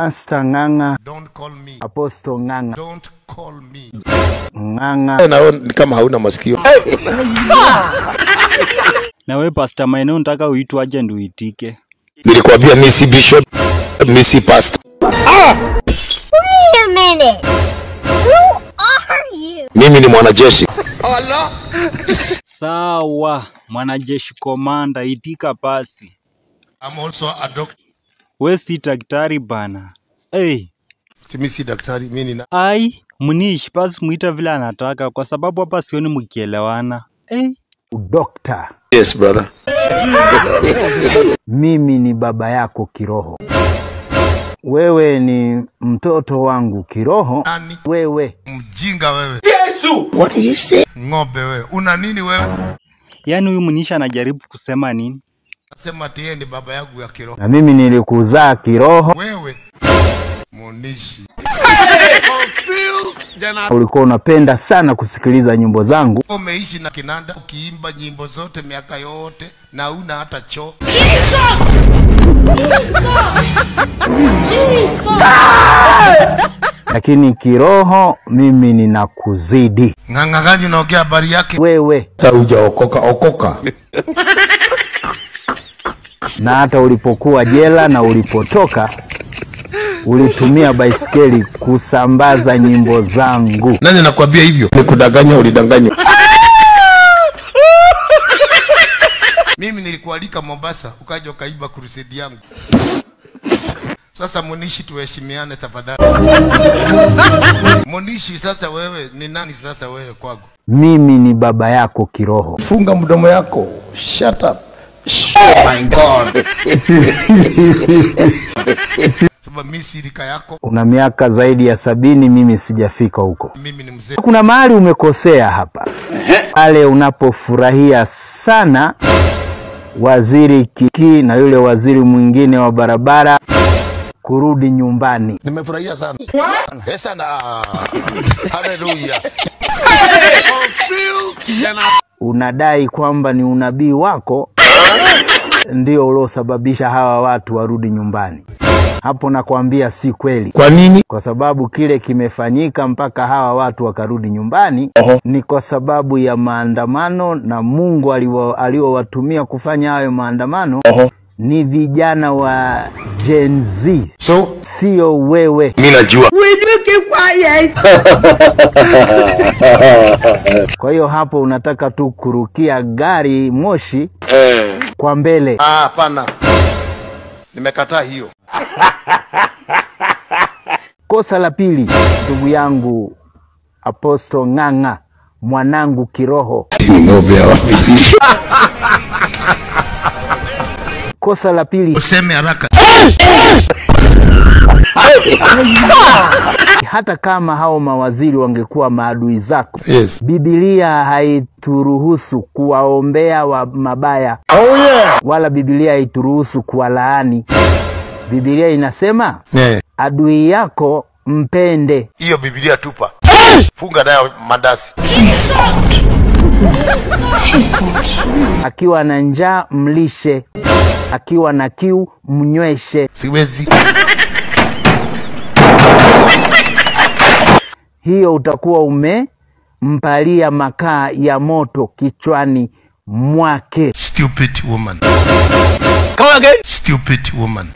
Pastor Nganga. Don't call me. Apostle Nganga. Don't call me. Nganga. Naona kama hauna masikio. Na wewe Pastor Maina unataka uitwe aje ndio uitike? Nilikwambia mimi si bishop, mimi si pastor. Wait a minute. Who are you? Mimi ni mwanajeshi. Allah. Sawa, mwanajeshi komanda, itika pasi. I'm also a doctor. Wewe si daktari bana. Mimi si daktari, mimi ni ai, Munish pasi muita vile anataka kwa sababu hapa sioni mkielewana. Doctor. Yes brother. Mimi ni baba yako kiroho. Wewe ni mtoto wangu kiroho. Nani? Wewe. Mjinga wewe. Yesu! What did you say? Ng'ombe wewe. Una nini wewe? Yaani huyu Munisha anajaribu kusema nini? Nasema ati yeye ni baba yangu ya kiroho. Na mimi nilikuzaa kiroho. Wewe. Munishi. Ulikuwa unapenda sana kusikiliza nyimbo zangu. Umeishi na kinanda ukiimba nyimbo zote miaka yote na una hata choo. Lakini kiroho mimi ninakuzidi. Nganga gani unaongea habari yake? Wewe. Hujaokoka. Na hata ulipokuwa jela na ulipotoka ulitumia baisikeli kusambaza nyimbo zangu. Nani anakuambia hivyo? Nikudanganya ulidanganywa. Mimi nilikualika Mombasa ukaja ukaiba crusade yangu. Sasa Munishi tuheshimiane tafadhali. Munishi sasa wewe ni nani sasa wewe kwangu? Mimi ni baba yako kiroho. Funga mdomo yako. Shut up. Oh my God. Sababu mimi sirika yako. Una miaka zaidi ya 70, mimi sijafika huko. Mimi ni mzee. Kuna mahali umekosea hapa. Pale unapofurahia sana waziri Kiki na yule waziri mwingine wa barabara kurudi nyumbani. Nimefurahia sana. Sana. Hallelujah. Unadai kwamba ni unabii wako ndio uliosababisha hawa watu warudi nyumbani. Hapo nakwambia si kweli. Kwa nini? Kwa sababu kile kimefanyika mpaka hawa watu wakarudi nyumbani ni kwa sababu ya maandamano, na Mungu aliowatumia kufanya hayo maandamano ni vijana wa Gen Z. So, sio wewe. mimi najua. Will you keep quiet? Kwa hiyo hapo unataka tu kurukia gari moshi kwa mbele. Hapana. Nimekataa hiyo. Kosa la pili, ndugu yangu Apostle Nganga, mwanangu kiroho. Kosa la pili, Useme haraka. hata kama hao mawaziri wangekuwa maadui zako, Yes. Biblia haituruhusu kuwaombea wa mabaya. Oh yeah. Wala Biblia haituruhusu kuwalaani. Biblia inasema adui yako mpende. Hiyo Biblia tupa. Funga nayo mandasi. Akiwa na njaa mlishe, akiwa na kiu mnyweshe. Siwezi. Hiyo utakuwa umempalia makaa ya moto kichwani mwake. Stupid woman. Come again. Stupid woman.